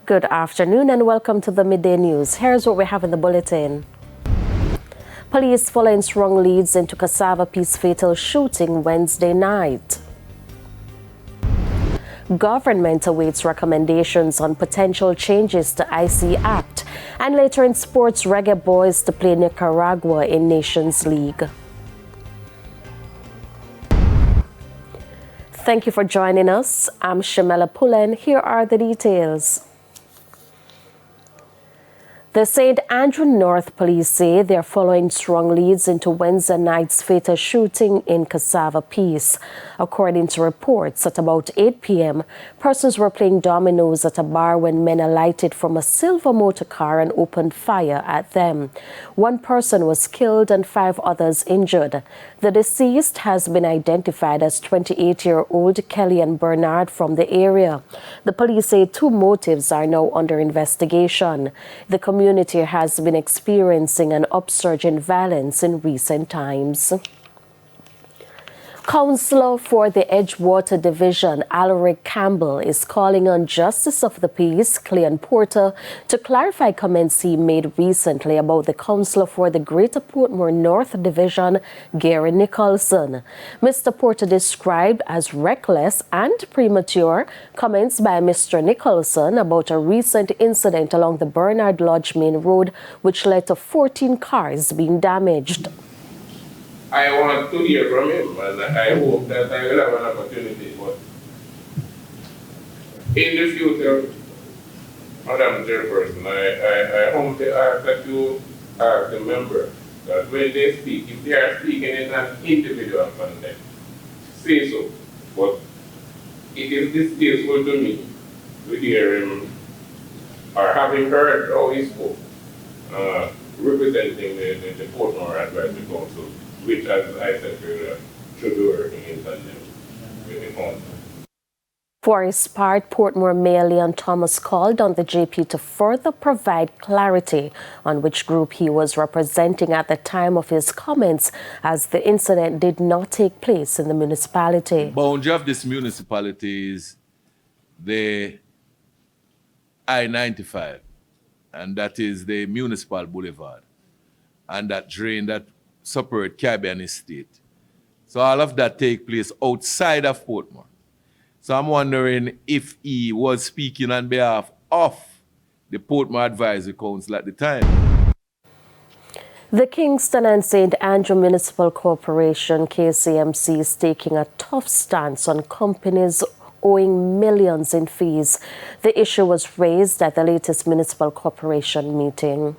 Good afternoon and welcome to the Midday News. Here's what we have in the bulletin. Police following strong leads into Cassava Peace fatal shooting Wednesday night. Government awaits recommendations on potential changes to IC Act. And later in sports, Reggae Boys to play Nicaragua in Nations League. Thank you for joining us. I'm Shamela Pullen. Here are the details. The St. Andrew North Police say they're following strong leads into Wednesday night's fatal shooting in Cassava Peace. According to reports, at about 8 p.m., persons were playing dominoes at a bar when men alighted from a silver motor car and opened fire at them. One person was killed and 5 others injured. The deceased has been identified as 28-year-old Kellyanne Bernard from the area. The police say 2 motives are now under investigation. The community has been experiencing an upsurge in violence in recent times. Councillor for the Edgewater Division, Alaric Campbell, is calling on Justice of the Peace, Cleon Porter, to clarify comments he made recently about the Councillor for the Greater Portmore North Division, Gary Nicholson. Mr. Porter described as reckless and premature comments by Mr. Nicholson about a recent incident along the Bernard Lodge Main Road, which led to 14 cars being damaged. I want to hear from him, and I hope that I will have an opportunity. But in the future, Madam Chairperson, I humbly ask that you ask the member that when they speak, if they are speaking in an individual context, say so. But it is distasteful to me to hear him, or having heard how he spoke, representing the Portmore Advisory Council, which, as I said earlier, should be working in tandem with the council. For his part, Portmore Mayor Leon Thomas called on the JP to further provide clarity on which group he was representing at the time of his comments, as the incident did not take place in the municipality. The boundary of this municipality is the I-95, and that is the Municipal Boulevard, and that drain that separate Caribbean Estate. So all of that take place outside of Portmore. So I'm wondering if he was speaking on behalf of the Portmore Advisory Council at the time. The Kingston and St. Andrew Municipal Corporation, KCMC, is taking a tough stance on companies owing millions in fees. The issue was raised at the latest Municipal Corporation meeting.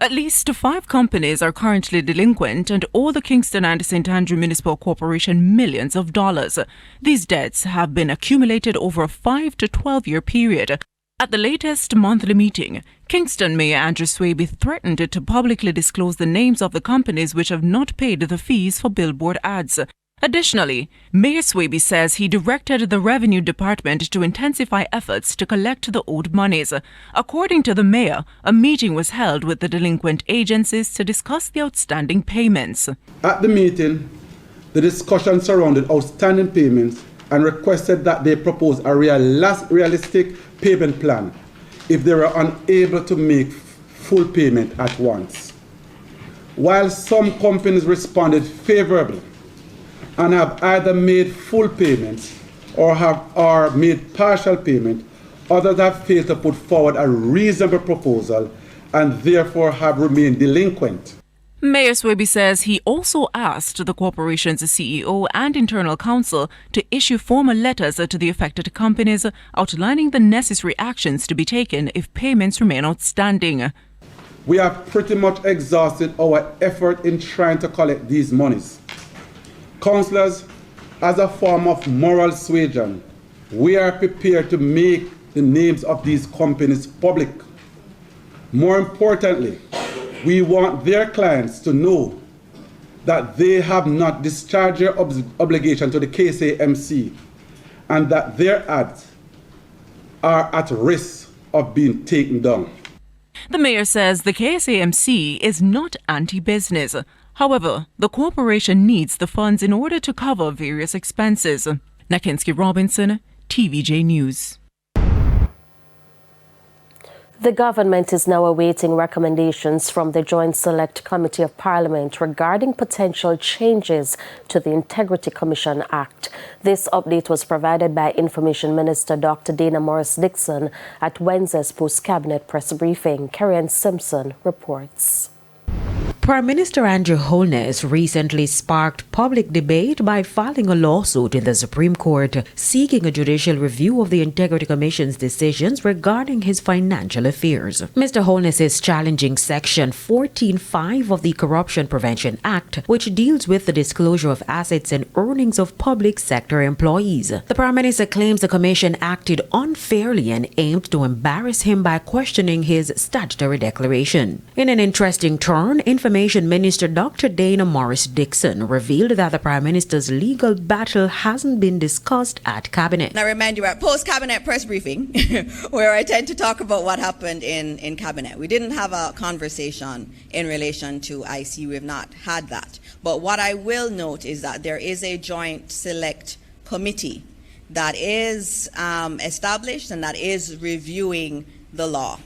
At least 5 companies are currently delinquent and owe the Kingston and St. Andrew Municipal Corporation millions of dollars. These debts have been accumulated over a 5 to 12-year period. At the latest monthly meeting, Kingston Mayor Andrew Swaby threatened to publicly disclose the names of the companies which have not paid the fees for billboard ads. Additionally, Mayor Swaby says he directed the Revenue Department to intensify efforts to collect the owed monies. According to the mayor, a meeting was held with the delinquent agencies to discuss the outstanding payments. At the meeting, the discussion surrounded outstanding payments and requested that they propose a realistic payment plan if they were unable to make full payment at once. While some companies responded favorably and have either made full payments or made partial payment, others have failed to put forward a reasonable proposal and therefore have remained delinquent. Mayor Swaby says he also asked the corporation's CEO and internal counsel to issue formal letters to the affected companies outlining the necessary actions to be taken if payments remain outstanding. We have pretty much exhausted our effort in trying to collect these monies. Councillors, as a form of moral suasion, we are prepared to make the names of these companies public. More importantly, we want their clients to know that they have not discharged their obligation to the KCMC and that their ads are at risk of being taken down. The mayor says the KSAMC is not anti-business. However, the corporation needs the funds in order to cover various expenses. Nakinski Robinson, TVJ News. The government is now awaiting recommendations from the Joint Select Committee of Parliament regarding potential changes to the Integrity Commission Act. This update was provided by Information Minister Dr. Dana Morris-Dixon at Wednesday's post-cabinet press briefing. Karen Simpson reports. Prime Minister Andrew Holness recently sparked public debate by filing a lawsuit in the Supreme Court seeking a judicial review of the Integrity Commission's decisions regarding his financial affairs. Mr. Holness is challenging Section 14(5) of the Corruption Prevention Act, which deals with the disclosure of assets and earnings of public sector employees. The Prime Minister claims the Commission acted unfairly and aimed to embarrass him by questioning his statutory declaration. In an interesting turn, Information Minister Dr. Dana Morris-Dixon revealed that the Prime Minister's legal battle hasn't been discussed at Cabinet. I remind you, at post-Cabinet press briefing, where I tend to talk about what happened in Cabinet. We didn't have a conversation in relation to IC. We have not had that. But what I will note is that there is a Joint Select Committee that is established and that is reviewing the law.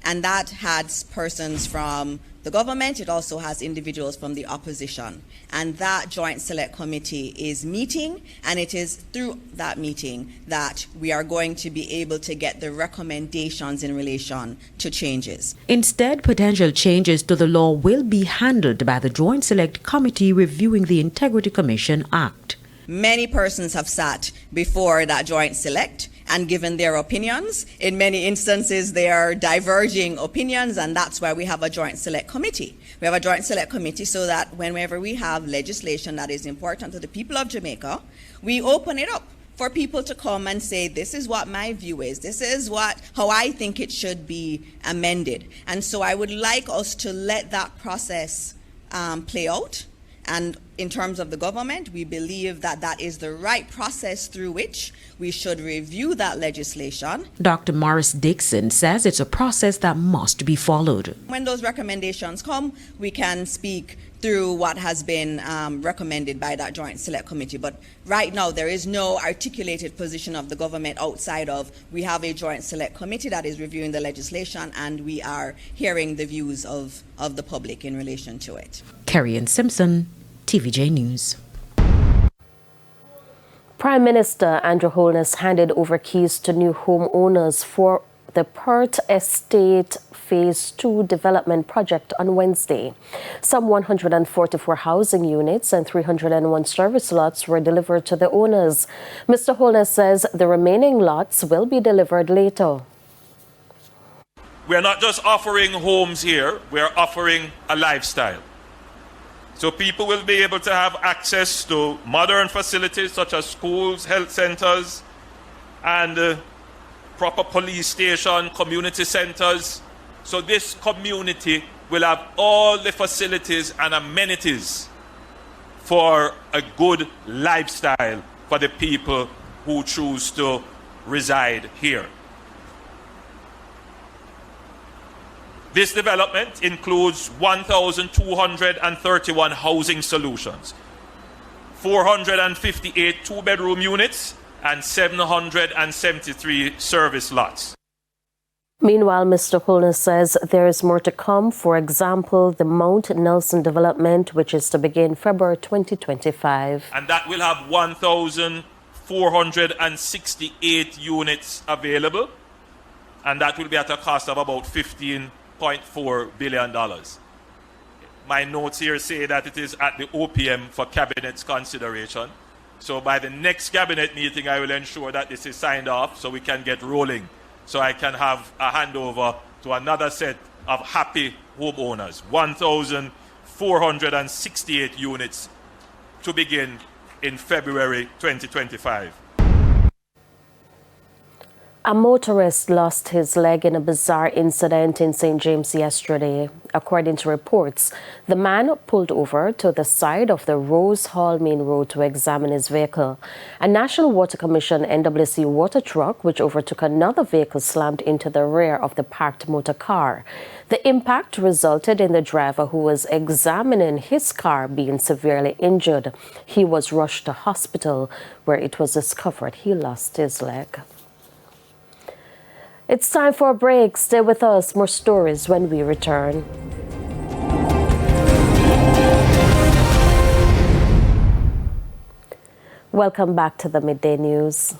And that has persons from the government. It also has individuals from the opposition. And that Joint Select Committee is meeting, and it is through that meeting that we are going to be able to get the recommendations in relation to changes. Instead, potential changes to the law will be handled by the Joint Select Committee reviewing the Integrity Commission Act. Many persons have sat before that Joint Select and given their opinions. In many instances, they are diverging opinions, and that's why we have a Joint Select Committee. We have a Joint Select Committee so that whenever we have legislation that is important to the people of Jamaica, we open it up for people to come and say, this is what my view is, this is how I think it should be amended. And so I would like us to let that process play out. And in terms of the government, we believe that that is the right process through which we should review that legislation. Dr. Morris-Dixon says it's a process that must be followed. When those recommendations come, we can speak through what has been recommended by that Joint Select Committee. But right now, there is no articulated position of the government outside of we have a Joint Select Committee that is reviewing the legislation, and we are hearing the views of the public in relation to it. Karen Simpson, TVJ News. Prime Minister Andrew Holness handed over keys to new homeowners for the Perth Estate Phase 2 development project on Wednesday. Some 144 housing units and 301 service lots were delivered to the owners. Mr. Holness says the remaining lots will be delivered later. We are not just offering homes here, we are offering a lifestyle. So people will be able to have access to modern facilities such as schools, health centers, and proper police station, community centers. So this community will have all the facilities and amenities for a good lifestyle for the people who choose to reside here. This development includes 1,231 housing solutions, 458 two-bedroom units, and 773 service lots. Meanwhile, Mr. Holness says there is more to come. For example, the Mount Nelson development, which is to begin February 2025. And that will have 1,468 units available, and that will be at a cost of about $15.4 billion. My notes here say that it is at the OPM for Cabinet's consideration. So by the next Cabinet meeting, I will ensure that this is signed off so we can get rolling, so I can have a handover to another set of happy homeowners. 1,468 units to begin in February 2025. A motorist lost his leg in a bizarre incident in St. James yesterday. According to reports, the man pulled over to the side of the Rose Hall main road to examine his vehicle. A National Water Commission NWC water truck, which overtook another vehicle, slammed into the rear of the parked motor car. The impact resulted in the driver, who was examining his car, being severely injured. He was rushed to hospital, where it was discovered he lost his leg. It's time for a break. Stay with us. More stories when we return. Welcome back to the Midday News.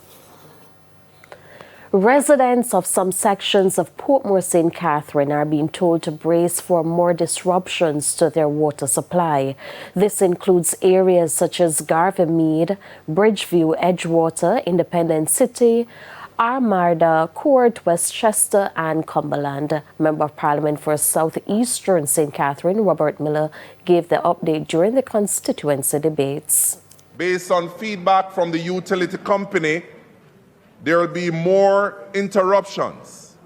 Residents of some sections of Portmore St. Catherine are being told to brace for more disruptions to their water supply. This includes areas such as Garvamead, Bridgeview, Edgewater, Independence City, Armada Court, Westchester and Cumberland. Member of Parliament for Southeastern St. Catherine, Robert Miller, gave the update during the constituency debates. Based on feedback from the utility company, there will be more interruptions.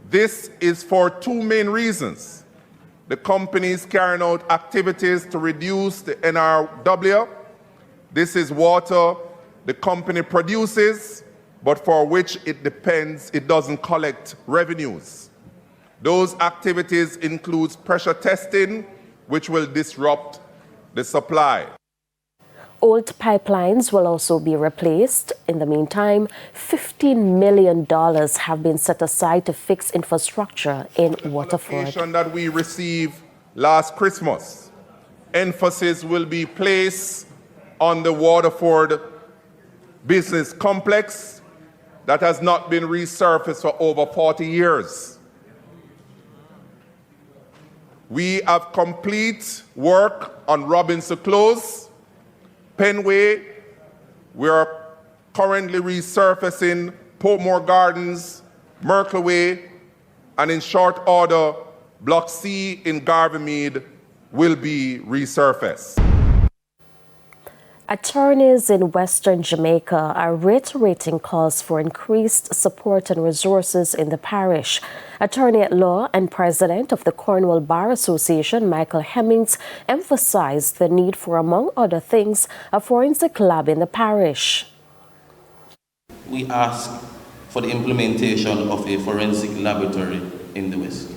This is for two main reasons. The company is carrying out activities to reduce the NRW. This is water the company produces, but for which it doesn't collect revenues. Those activities include pressure testing, which will disrupt the supply. Old pipelines will also be replaced. In the meantime, $15 million have been set aside to fix infrastructure in Waterford. The that we received last Christmas, emphasis will be placed on the Waterford business complex that has not been resurfaced for over 40 years. We have complete work on Robinson Close, Penway. We are currently resurfacing Portmore Gardens, Merkle Way, and in short order, Block C in Garvamead will be resurfaced. Attorneys in Western Jamaica are reiterating calls for increased support and resources in the parish. Attorney at law and president of the Cornwall Bar Association, Michael Hemmings, emphasized the need for, among other things, a forensic lab in the parish. We ask for the implementation of a forensic laboratory in the West.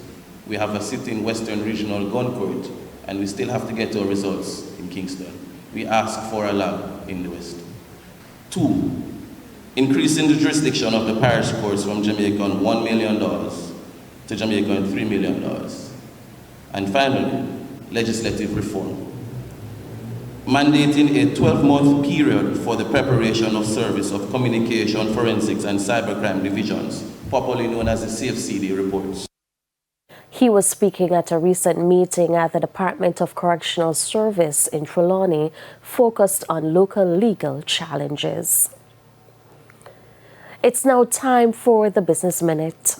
We have a sitting Western Regional Gun Court, and we still have to get our results in Kingston. We ask for a lab in the West. 2, increasing the jurisdiction of the parish courts from Jamaican $1 million to Jamaican $3 million. And finally, legislative reform. Mandating a 12-month period for the preparation of service of communication, forensics, and cybercrime divisions, popularly known as the CFCD reports. He was speaking at a recent meeting at the Department of Correctional Service in Trelawney, focused on local legal challenges. It's now time for the Business Minute.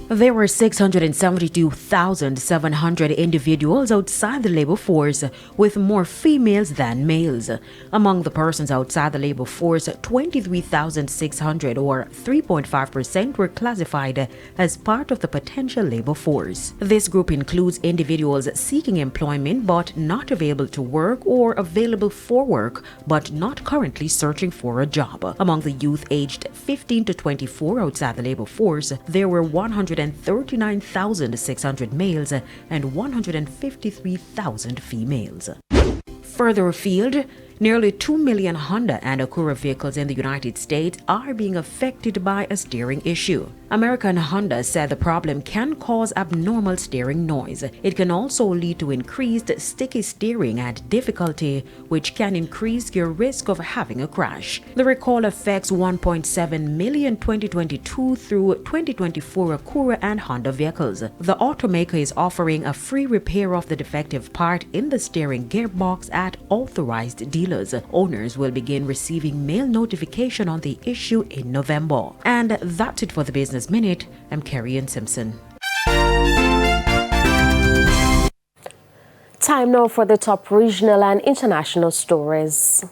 There were 672,700 individuals outside the labor force, with more females than males. Among the persons outside the labor force, 23,600 or 3.5% were classified as part of the potential labor force. This group includes individuals seeking employment but not available to work, or available for work but not currently searching for a job. Among the youth aged 15 to 24 outside the labor force, there were 139,600 males and 153,000 females. Further afield, nearly 2 million Honda and Acura vehicles in the United States are being affected by a steering issue. American Honda said the problem can cause abnormal steering noise. It can also lead to increased sticky steering and difficulty, which can increase your risk of having a crash. The recall affects 1.7 million 2022 through 2024 Acura and Honda vehicles. The automaker is offering a free repair of the defective part in the steering gearbox at authorized dealers. Owners will begin receiving mail notification on the issue in November. And that's it for the Business Minute. I'm Carrie Ann Simpson. Time now for the top regional and international stories.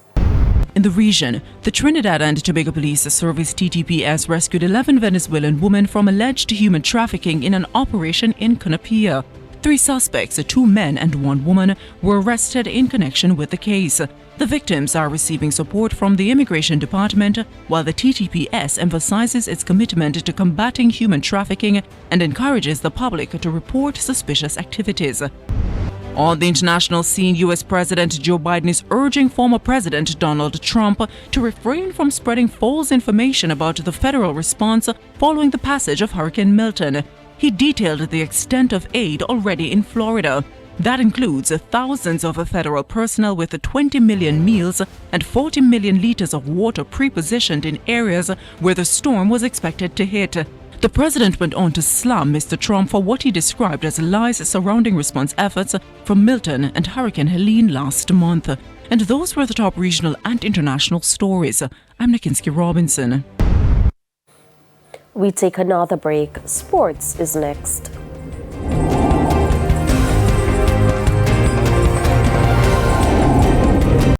In the region, the Trinidad and Tobago Police Service TTPS rescued 11 Venezuelan women from alleged human trafficking in an operation in Conapia. 3 suspects, 2 men and 1 woman, were arrested in connection with the case. The victims are receiving support from the Immigration Department, while the TTPS emphasizes its commitment to combating human trafficking and encourages the public to report suspicious activities. On the international scene, U.S. President Joe Biden is urging former President Donald Trump to refrain from spreading false information about the federal response following the passage of Hurricane Milton. He detailed the extent of aid already in Florida. That includes thousands of federal personnel with 20 million meals and 40 million liters of water pre-positioned in areas where the storm was expected to hit. The president went on to slam Mr. Trump for what he described as lies surrounding response efforts from Milton and Hurricane Helene last month. And those were the top regional and international stories. I'm Nikinsky Robinson. We take another break. Sports is next.